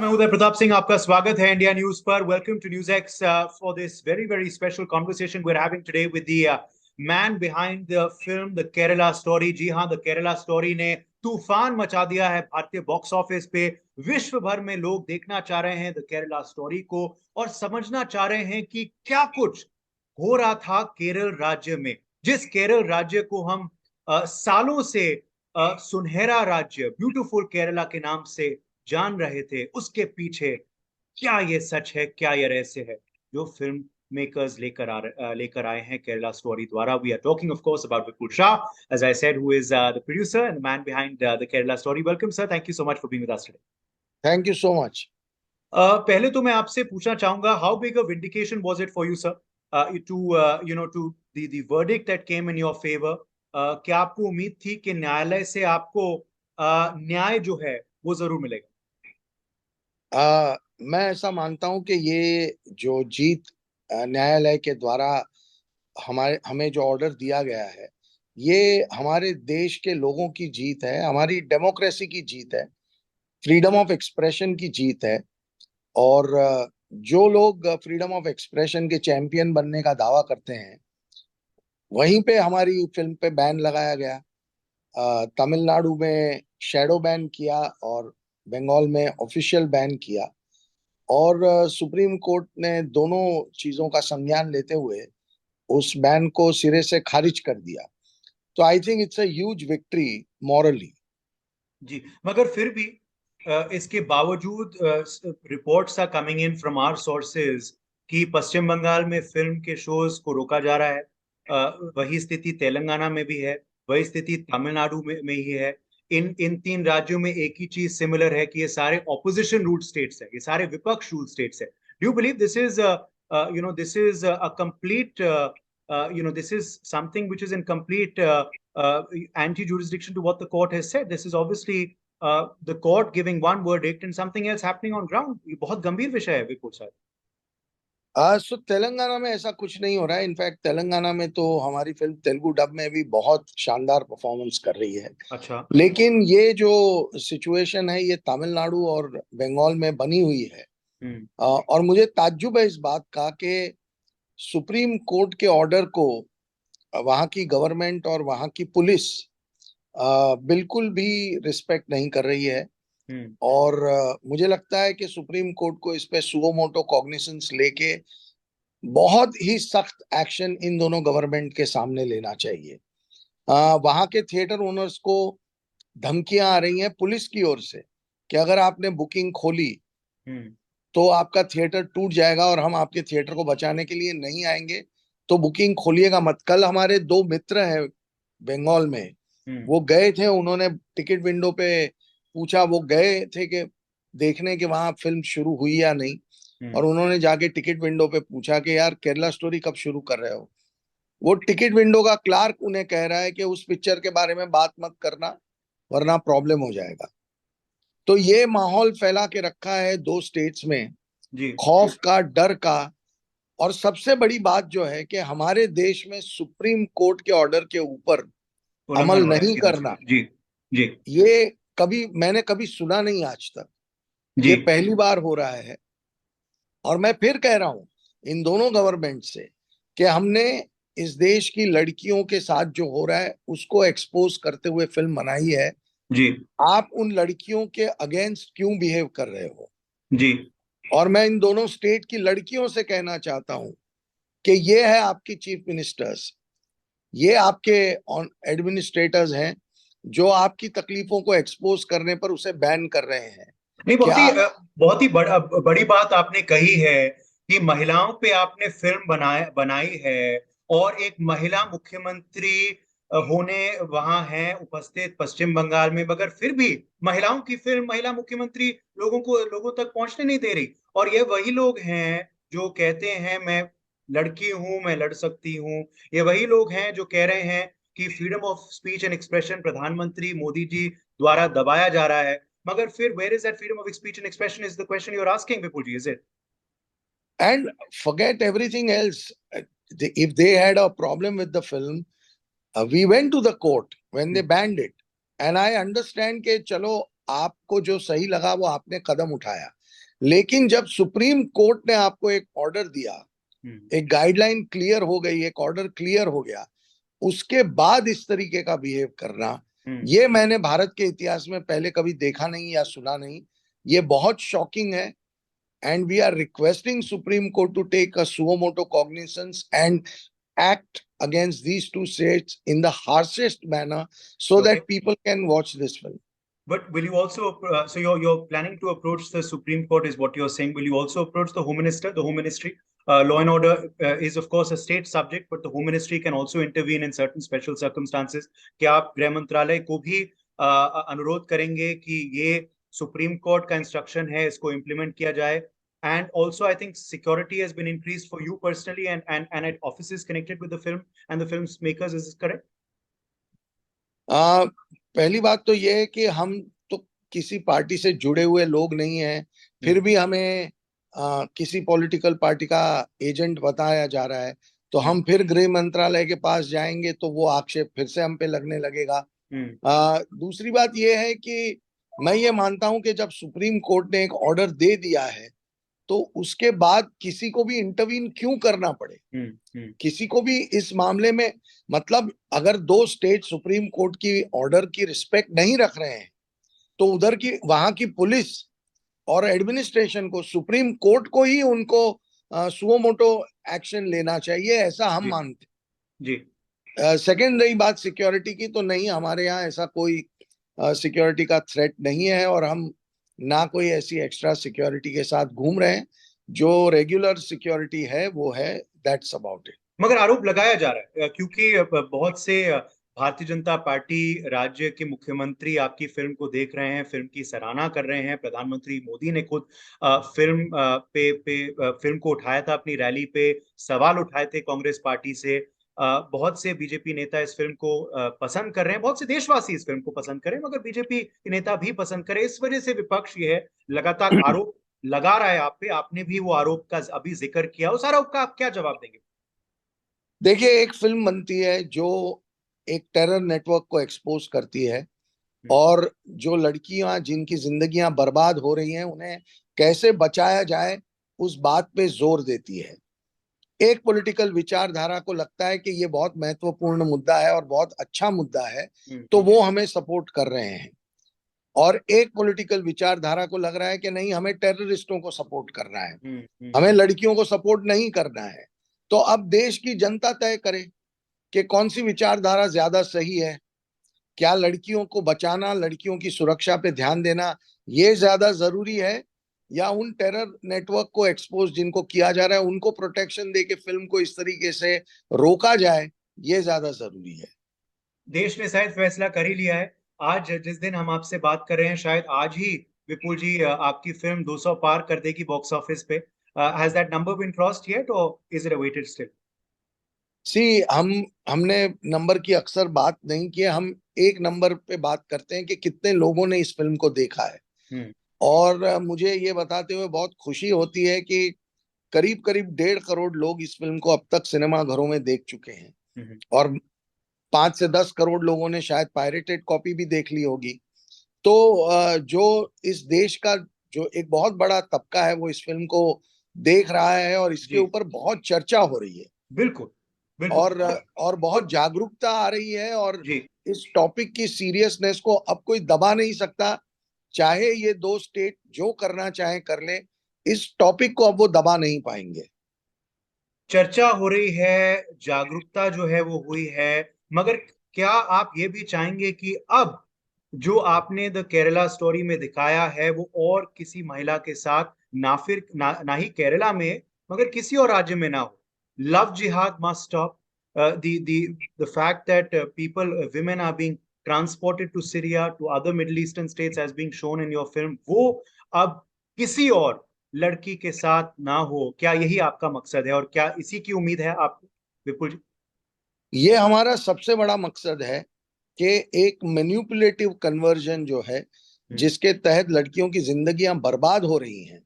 मैं उदय प्रताप सिंह, आपका स्वागत है इंडिया न्यूज पर। Welcome to NewsX for this very very special conversation we are having today with the man behind the film the Kerala story. जी हाँ, the Kerala story ने तूफान मचा दिया है भारतीय बॉक्स ऑफिस पे। विश्व भर में लोग देखना चाह रहे हैं द केरला स्टोरी को और समझना चाह रहे हैं कि क्या कुछ हो रहा था केरल राज्य में, जिस केरल राज्य को हम सालों से सुनहरा राज्य, ब्यूटीफुल केरला के नाम से जान रहे थे। उसके पीछे क्या ये सच है, क्या ये रहस्य है जो फिल्म मेकर्स लेकर आए हैं केरला स्टोरी द्वारा। We are talking of course about Vipul Shah, as I said, who is the producer and man behind the Kerala story. Welcome sir, thank you so much for being with us today. Thank you so much. पहले तो मैं आपसे पूछना चाहूंगा, how big a vindication was it for you sir, to to the verdict that came in your favour. क्या आपको उम्मीद थी कि न्यायालय से आपको न्याय जो है वो जरूर मिलेगा? मैं ऐसा मानता हूं कि ये जो जीत न्यायालय के द्वारा हमारे हमें जो ऑर्डर दिया गया है, ये हमारे देश के लोगों की जीत है, हमारी डेमोक्रेसी की जीत है, फ्रीडम ऑफ एक्सप्रेशन की जीत है। और जो लोग फ्रीडम ऑफ एक्सप्रेशन के चैंपियन बनने का दावा करते हैं, वहीं पे हमारी फिल्म पे बैन लगाया गया। तमिलनाडु में शैडो बैन किया और बंगाल में ऑफिशियल बैन किया। और सुप्रीम कोर्ट ने दोनों चीजों का संज्ञान लेते हुए उस बैन को सिरे से खारिज कर दिया। तो I think it's a huge victory morally. जी, मगर फिर भी इसके बावजूद reports are coming in from our sources कि पश्चिम बंगाल में फिल्म के शोज को रोका जा रहा है। वही स्थिति तेलंगाना में भी है, वही स्थिति तमिलनाडु में ही है। इन इन तीन राज्यों में एक ही चीज सिमिलर है कि ये सारे ऑपोजिशन रूल्ड स्टेट्स है, ये सारे विपक्ष रूल्ड स्टेट्स है। Do you believe this is this is a complete this is something which is in complete anti-jurisdiction to what the court has said? This is obviously the court giving one verdict and something else happening on ground. ये बहुत गंभीर विषय है विपुल sir. सो तेलंगाना में ऐसा कुछ नहीं हो रहा है। इनफैक्ट तेलंगाना में तो हमारी फिल्म तेलुगु डब में भी बहुत शानदार परफॉर्मेंस कर रही है। अच्छा। लेकिन ये जो सिचुएशन है, ये तमिलनाडु और बंगाल में बनी हुई है। और मुझे ताज्जुब है इस बात का कि सुप्रीम कोर्ट के ऑर्डर को वहां की गवर्नमेंट और वहां की पुलिस बिल्कुल भी रिस्पेक्ट नहीं कर रही है। और मुझे लगता है कि सुप्रीम कोर्ट को इस पे सुओ मोटो कॉग्निसेंस लेके बहुत ही सख्त एक्शन इन दोनों गवर्नमेंट के सामने लेना चाहिए। वहां के थिएटर ओनर्स को धमकियां आ रही हैं पुलिस की ओर से कि अगर आपने बुकिंग खोली तो आपका थिएटर टूट जाएगा और हम आपके थिएटर को बचाने के लिए नहीं आएंगे, तो बुकिंग खोलिएगा मत। कल हमारे दो मित्र हैं बंगाल में, वो गए थे, उन्होंने टिकट विंडो पे पूछा, वो गए थे कि देखने के वहां फिल्म शुरू हुई या नहीं। और उन्होंने जाके टिकट विंडो पे पूछा कि यार केरला स्टोरी कब शुरू कर रहे हो। वो टिकट विंडो का क्लार्क उन्हें कह रहा है कि उस पिक्चर के बारे में बात मत करना वरना प्रॉब्लम हो जाएगा। तो ये माहौल फैला के रखा है दो स्टेट्स में, जी खौफ का, डर का। और सबसे बड़ी बात जो है कि हमारे देश में सुप्रीम कोर्ट के ऑर्डर के ऊपर उल्लंघन अमल हो रहा है नहीं सीधा करना, सीधा। जी जी ये कभी मैंने कभी सुना नहीं आज तक। जी ये पहली बार हो रहा है। और मैं फिर कह रहा हूं इन दोनों गवर्नमेंट से कि हमने इस देश की लड़कियों के साथ जो हो रहा है उसको एक्सपोज करते हुए फिल्म बनाई है। जी आप उन लड़कियों के अगेंस्ट क्यों बिहेव कर रहे हो? जी और मैं इन दोनों स्टेट की लड़कियों से कहना चाहता हूं कि ये है आपकी चीफ मिनिस्टर्स, ये आपके एडमिनिस्ट्रेटर्स हैं जो आपकी तकलीफों को एक्सपोज करने पर उसे बैन कर रहे हैं। नहीं, क्या? बहुत ही बड़ी बात आपने कही है कि महिलाओं पे आपने फिल्म बनाई है और एक महिला मुख्यमंत्री होने वहां है उपस्थित पश्चिम बंगाल में, मगर फिर भी महिलाओं की फिल्म, महिला मुख्यमंत्री लोगों तक पहुंचने नहीं दे रही। और ये वही लोग हैं जो कहते हैं मैं लड़की हूं, मैं लड़ सकती हूं। ये वही लोग हैं जो कह रहे हैं कि freedom of speech and expression प्रधानमंत्री मोदी जी द्वारा दबाया जा रहा है। मगर फिर where is that freedom of speech and expression is the question you're asking, Vipulji, is it? And forget everything else. If they had a problem with the film, we went to the court when they banned it. And I understand कि चलो आपको जो सही लगा वो आपने कदम उठाया, लेकिन जब सुप्रीम कोर्ट ने आपको एक ऑर्डर दिया, एक गाइडलाइन क्लियर हो गई, एक ऑर्डर क्लियर हो गया, उसके बाद इस तरीके का बिहेव करना, ये मैंने भारत के इतिहास में पहले कभी देखा नहीं या सुना नहीं। ये बहुत शॉकिंग है। And we are requesting supreme court to take a suo motu cognizance and act against these two states in the harshest manner so that people can watch this film. But will you also, so you're planning to approach the Supreme Court, is what you're saying. Will you also approach the Home Minister, the Home Ministry? Law and order is of course a state subject, but the Home Ministry can also intervene in certain special circumstances. क्या आप गृह मंत्रालय को भी अनुरोध करेंगे कि ये सुप्रीम कोर्ट का इंस्ट्रक्शन है, इसको इम्प्लीमेंट किया जाए? And also, I think security has been increased for you personally and at offices connected with the film and the film's makers. Is this correct? पहली बात तो ये है कि हम तो किसी पार्टी से जुड़े हुए लोग नहीं हैं, फिर भी हमें किसी पॉलिटिकल पार्टी का एजेंट बताया जा रहा है, तो हम फिर गृह मंत्रालय के पास जाएंगे तो वो आक्षेप फिर से हम पे लगने लगेगा। दूसरी बात ये है कि मैं ये मानता हूं कि जब सुप्रीम कोर्ट ने एक ऑर्डर दे दिया है तो उसके बाद किसी को भी इंटरवीन क्यों करना पड़े, किसी को भी इस मामले में, मतलब अगर दो स्टेट सुप्रीम कोर्ट की ऑर्डर की रिस्पेक्ट नहीं रख रहे हैं तो उधर की वहां की पुलिस और एडमिनिस्ट्रेशन को, सुप्रीम कोर्ट को ही उनको सुओ मोटो एक्शन लेना चाहिए, ऐसा हम मानते जी। सेकेंड रही बात सिक्योरिटी की, तो नहीं, हमारे यहाँ ऐसा कोई सिक्योरिटी का थ्रेट नहीं है और हम ना कोई ऐसी एक्स्ट्रा सिक्योरिटी के साथ घूम रहे हैं। जो रेगुलर सिक्योरिटी है वो है, दैट्स अबाउट इट। मगर आरोप लगाया जा रहा है क्योंकि बहुत से भारतीय जनता पार्टी राज्य के मुख्यमंत्री आपकी फिल्म को देख रहे हैं, फिल्म की सराहना कर रहे हैं। प्रधानमंत्री मोदी ने खुद फिल्म को उठाया था, अपनी रैली पे सवाल उठाए थे कांग्रेस पार्टी से। बहुत से बीजेपी नेता इस फिल्म को पसंद कर रहे हैं, बहुत से देशवासी इस फिल्म को पसंद करें, मगर बीजेपी के नेता भी पसंद करें। इस वजह से विपक्ष ये है लगातार आरोप लगा रहा है आप पे। आपने भी वो आरोप का अभी जिक्र किया, उस आरोप का आप क्या जवाब देंगे? देखिए, एक फिल्म बनती है जो एक टेरर नेटवर्क को एक्सपोज करती है और जो लड़कियां जिनकी जिंदगियां बर्बाद हो रही हैं उन्हें कैसे बचाया जाए उस बात पे जोर देती है। एक पॉलिटिकल विचारधारा को लगता है कि ये बहुत महत्वपूर्ण मुद्दा है और बहुत अच्छा मुद्दा है, तो वो हमें सपोर्ट कर रहे हैं। और एक पॉलिटिकल विचारधारा को लग रहा है कि नहीं, हमें टेररिस्टों को सपोर्ट करना है, हमें लड़कियों को सपोर्ट नहीं करना है। तो अब देश की जनता तय करे कि कौन सी विचारधारा ज्यादा सही है। क्या लड़कियों को बचाना, लड़कियों की सुरक्षा पे ध्यान देना ये ज्यादा जरूरी है, या उन टेरर नेटवर्क को एक्सपोज जिनको किया जा रहा है उनको प्रोटेक्शन दे के फिल्म को इस तरीके से रोका जाए, ये ज्यादा जरूरी है? देश ने शायद फैसला कर ही लिया है। आज जिस दिन हम आपसे बात कर रहे हैं, शायद आज ही विपुल जी आपकी फिल्म 200 पार कर देगी बॉक्स ऑफिस पे। Has that number been crossed yet और is it awaited still? See, हमने नंबर की अक्सर बात नहीं की है। हम एक नंबर पे बात करते हैं कि कितने लोगों ने इस फिल्म को देखा है। और मुझे ये बताते हुए बहुत खुशी होती है कि करीब करीब 1.5 करोड़ लोग इस फिल्म को अब तक सिनेमा घरों में देख चुके हैं और 5 से 10 करोड़ लोगों ने शायद पायरेटेड कॉपी भी देख ली होगी। तो जो इस देश का जो एक बहुत बड़ा तबका है वो इस फिल्म को देख रहा है और इसके ऊपर बहुत चर्चा हो रही है। बिल्कुल, और बहुत जागरूकता आ रही है और इस टॉपिक की सीरियसनेस को अब कोई दबा नहीं सकता। चाहे ये दो स्टेट जो करना चाहे कर ले, इस टॉपिक को अब वो दबा नहीं पाएंगे। चर्चा हो रही है, जागरूकता जो है वो हुई है, मगर क्या आप ये भी चाहेंगे कि अब जो आपने द केरला स्टोरी में दिखाया है वो और किसी महिला के साथ ना ही केरला में मगर किसी और राज्य में ना हो? लव जिहाद must stop. The fact that women are being transported to Syria, to other Middle Eastern states as being shown in your film, वो अब किसी और लड़की के साथ ना हो, क्या यही आपका मकसद है और क्या इसी की उम्मीद है आपको विपुल जी? ये हमारा सबसे बड़ा मकसद है कि एक मैनिपुलेटिव कन्वर्जन जो है जिसके तहत लड़कियों की जिंदगियां बर्बाद हो रही हैं,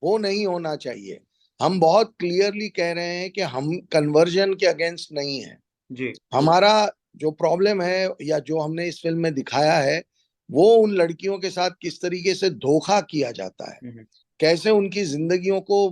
वो नहीं होना चाहिए। हम बहुत क्लियरली कह रहे हैं कि हम कन्वर्जन के अगेंस्ट नहीं है जी। हमारा जो प्रॉब्लम है या जो हमने इस फिल्म में दिखाया है वो उन लड़कियों के साथ किस तरीके से धोखा किया जाता है, कैसे उनकी जिंदगियों को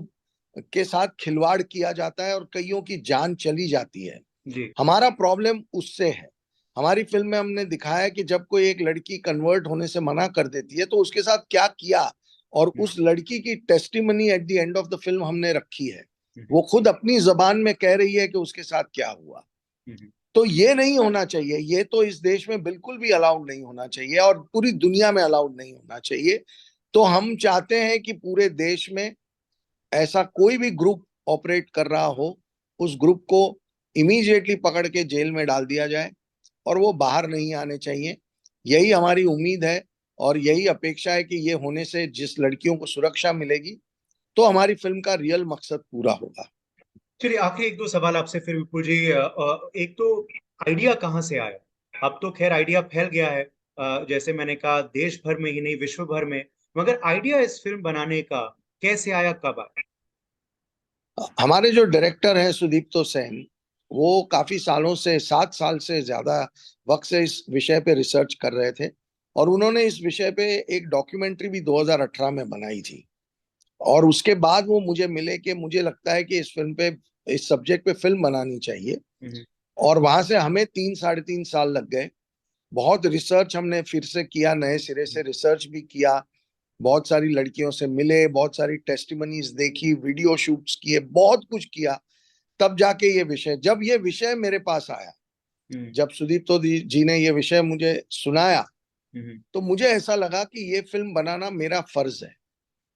के साथ खिलवाड़ किया जाता है और कईयों की जान चली जाती है। जी। हमारा प्रॉब्लम उससे है। हमारी फिल्म में हमने दिखाया कि जब कोई एक लड़की कन्वर्ट होने से मना कर देती है तो उसके साथ क्या किया, और उस लड़की की testimony at the end of the film हमने रखी है। वो खुद अपनी जबान में कह रही है कि उसके साथ क्या हुआ। तो ये नहीं होना चाहिए, ये तो इस देश में बिल्कुल भी अलाउड नहीं होना चाहिए और पूरी दुनिया में अलाउड नहीं होना चाहिए। तो हम चाहते हैं कि पूरे देश में ऐसा कोई भी ग्रुप ऑपरेट कर रहा हो, उस ग्रुप को इमीडिएटली पकड़ के जेल में डाल दिया जाए और वो बाहर नहीं आने चाहिए। यही हमारी उम्मीद है और यही अपेक्षा है कि ये होने से जिस लड़कियों को सुरक्षा मिलेगी तो हमारी फिल्म का रियल मकसद पूरा होगा। चलिए, आखिरी एक दो सवाल आपसे फिर विपुल जी। एक तो आइडिया कहाँ से आया? अब तो खैर आइडिया फैल गया है, जैसे मैंने कहा देश भर में ही नहीं विश्व भर में, मगर आइडिया इस फिल्म बनाने का कैसे आया, कब आया? हमारे जो डायरेक्टर हैं सुदीप्तो सेन, वो काफी सालों से, 7 साल से ज्यादा वक्त से इस विषय पे रिसर्च कर रहे थे और उन्होंने इस विषय पे एक डॉक्यूमेंट्री भी 2018 में बनाई थी। और उसके बाद वो मुझे मिले कि मुझे लगता है कि इस फिल्म पे, इस सब्जेक्ट पे फिल्म बनानी चाहिए। और वहां से हमें 3 साढ़े 3 साल लग गए। बहुत रिसर्च हमने फिर से किया, नए सिरे से रिसर्च भी किया, बहुत सारी लड़कियों से मिले, बहुत सारी टेस्टिमनीज देखी, वीडियो शूट्स किए, बहुत कुछ किया। तब जाके ये विषय, जब ये विषय मेरे पास आया, जब सुदीप तो जी ने ये विषय मुझे सुनाया, तो मुझे ऐसा लगा कि ये फिल्म बनाना मेरा फर्ज है।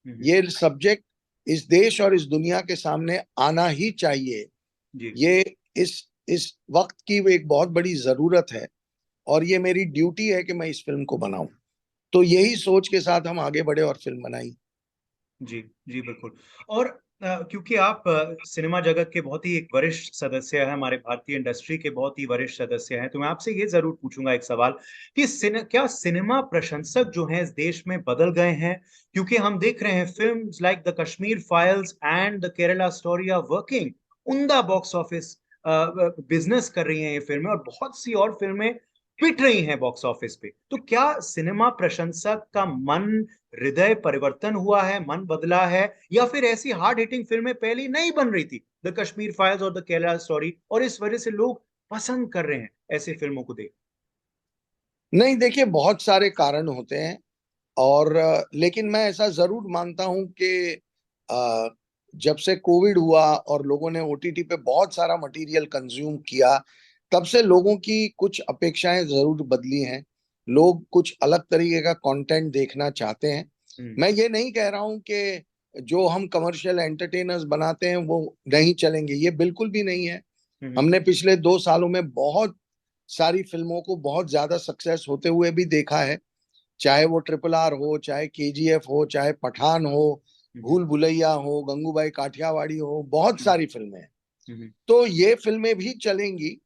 ये सब्जेक्ट इस देश और इस दुनिया के सामने आना ही चाहिए। ये इस वक्त की एक बहुत बड़ी जरूरत है और ये मेरी ड्यूटी है कि मैं इस फिल्म को बनाऊं। तो यही सोच के साथ हम आगे बढ़े और फिल्म बनाई। जी, जी, बिल्कुल। और क्योंकि आप सिनेमा जगत के बहुत ही एक वरिष्ठ सदस्य हैं, हमारे भारतीय इंडस्ट्री के बहुत ही वरिष्ठ सदस्य हैं, तो मैं आपसे ये ज़रूर पूछूँगा एक सवाल कि क्या सिनेमा प्रशंसक जो हैं इस देश में बदल गए हैं? क्योंकि हम देख रहे हैं films like the Kashmir files and the Kerala story are working, उम्दा बॉक्स ऑफिस बिज़नेस कर रही हैं ये फ़िल्में, और बहुत सी और फ़िल्में पिट रही हैं बॉक्स ऑफिस पे। तो क्या सिनेमा प्रशंसक का मन, हृदय परिवर्तन हुआ है, मन बदला है, या फिर ऐसी हार्ड हिटिंग फिल्में पहले नहीं बन रही थी, द कश्मीर फाइल्स और द केरला स्टोरी, और इस वजह से लोग पसंद कर रहे हैं ऐसी फिल्मों को देख? नहीं, देखिए, बहुत सारे कारण होते हैं और लेकिन मैं ऐसा जरूर मानता हूं कि अ, जब से कोविड हुआ और लोगों ने ओटीटी पे बहुत सारा मटेरियल कंज्यूम किया, तब से लोगों की कुछ अपेक्षाएं जरूर बदली हैं। लोग कुछ अलग तरीके का कंटेंट देखना चाहते हैं। मैं ये नहीं कह रहा हूं कि जो हम कमर्शियल एंटरटेनर्स बनाते हैं वो नहीं चलेंगे, ये बिल्कुल भी नहीं है। हमने पिछले 2 सालों में बहुत सारी फिल्मों को बहुत ज्यादा सक्सेस होते हुए भी देखा है, चाहे वो RRR हो, चाहे KGF हो, चाहे पठान हो, भूल भुलैया हो, गंगूबाई काठियावाड़ी हो, बहुत सारी फिल्में हैं। तो ये फिल्में भी चलेंगी,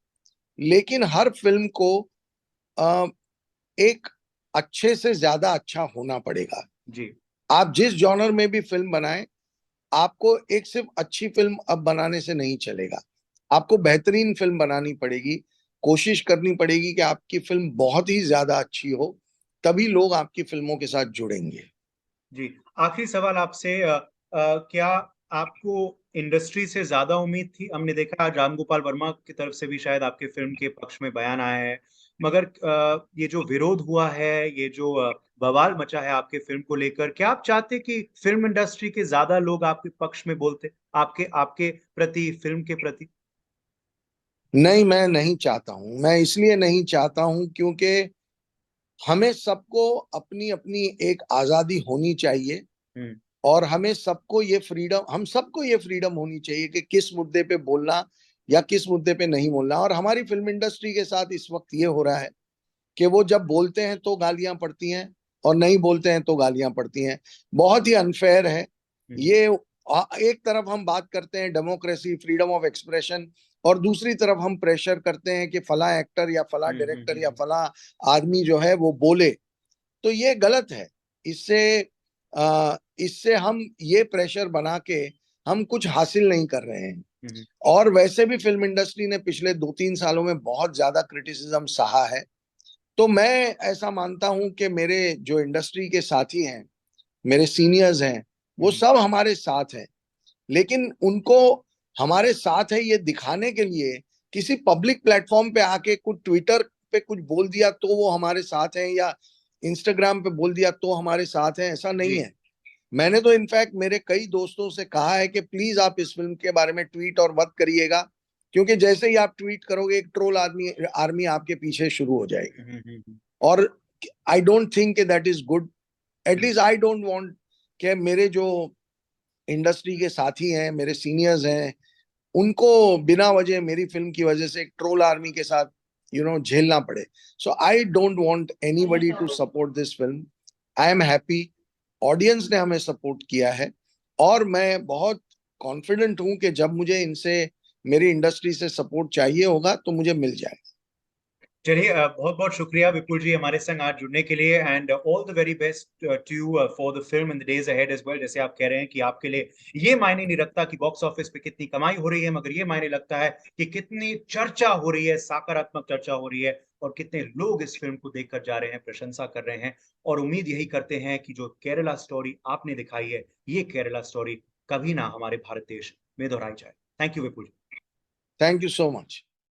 लेकिन हर फिल्म को अ, एक अच्छे से ज्यादा अच्छा होना पड़ेगा। जी। आप जिस जॉनर में भी फिल्म बनाएं, आपको एक सिर्फ अच्छी फिल्म अब बनाने से नहीं चलेगा, आपको बेहतरीन फिल्म बनानी पड़ेगी। कोशिश करनी पड़ेगी कि आपकी फिल्म बहुत ही ज्यादा अच्छी हो, तभी लोग आपकी फिल्मों के साथ जुड़ेंगे। जी, आखिरी सवाल आपसे, क्या आपको इंडस्ट्री से ज़्यादा उम्मीद थी? हमने देखा आज राम गोपाल वर्मा की तरफ से भी शायद आपके फ़िल्म के पक्ष में बयान आया है, मगर ये जो विरोध हुआ है, ये जो बवाल मचा है आपके फ़िल्म को लेकर, क्या आप चाहते कि फ़िल्म इंडस्ट्री के ज़्यादा लोग आपके पक्ष में बोलते, आपके आपके प्रति, फ़िल्म के प्रति? नहीं, मैं नहीं चाहता हूं। मैं इसलिए नहीं चाहता हूं क्योंकि हमें सबको अपनी अपनी एक आजादी होनी चाहिए हुँ, और हमें सबको ये फ्रीडम, हम सबको ये फ्रीडम होनी चाहिए कि किस मुद्दे पे बोलना या किस मुद्दे पे नहीं बोलना। और हमारी फिल्म इंडस्ट्री के साथ इस वक्त ये हो रहा है कि वो जब बोलते हैं तो गालियां पड़ती हैं और नहीं बोलते हैं तो गालियां पड़ती हैं। बहुत ही अनफेयर है हुँ, ये। एक तरफ हम बात करते हैं डेमोक्रेसी, फ्रीडम ऑफ एक्सप्रेशन, और दूसरी तरफ हम प्रेशर करते हैं कि फला एक्टर या फला हुँ, हुँ, डायरेक्टर हुँ, या हुँ। फला आदमी जो है वो बोले। तो ये गलत है। इससे इससे हम ये प्रेशर बना के हम कुछ हासिल नहीं कर रहे हैं। हुँ, हुँ। और वैसे भी फिल्म इंडस्ट्री ने पिछले 2-3 सालों में बहुत ज्यादा क्रिटिसिज्म सहा है। तो मैं ऐसा मानता हूं कि मेरे जो इंडस्ट्री के साथी हैं, मेरे सीनियर्स हैं, वो सब हमारे साथ हैं, लेकिन उनको हमारे साथ है ये दिखाने के लिए किसी पब्लिक प्लेटफॉर्म पे आके कुछ ट्विटर पे कुछ बोल दिया तो वो हमारे साथ हैं, या इंस्टाग्राम पे बोल दिया तो हमारे साथ हैं, ऐसा नहीं है। मैंने तो इनफैक्ट मेरे कई दोस्तों से कहा है कि प्लीज आप इस फिल्म के बारे में ट्वीट और मत करिएगा, क्योंकि जैसे ही आप ट्वीट करोगे एक ट्रोल आर्मी आपके पीछे शुरू हो जाएगी। और I don't think that is good. At least I don't want कि मेरे जो इंडस्ट्री के साथी हैं, मेरे सीनियर्स हैं, उनको बिना वजह मेरी फिल्म की वजह से एक ट्रोल आर्मी के साथ झेलना पड़े। So I don't want anybody to support this film. I am happy audience ने हमें सपोर्ट किया है, और मैं बहुत कॉन्फिडेंट हूं कि जब मुझे इनसे, मेरी इंडस्ट्री से सपोर्ट चाहिए होगा तो मुझे मिल जाएगा। चलिए, बहुत बहुत शुक्रिया विपुल जी हमारे संग आज जुड़ने के लिए, and all the very best to you for the film in the days ahead as well. जैसे आप कह रहे हैं कि आपके लिए ये मायने नहीं रखता कि बॉक्स ऑफिस पे कितनी कमाई हो रही है, मगर ये मायने लगता है कि कितनी चर्चा हो रही है, सकारात्मक चर्चा हो रही है, और कितने लोग इस फिल्म को देखकर जा रहे हैं, प्रशंसा कर रहे हैं, और उम्मीद यही करते हैं कि जो केरला स्टोरी आपने दिखाई है, ये केरला स्टोरी कभी ना हमारे भारत देश में दोहराई जाए। Thank you Vipul ji. Thank you so much.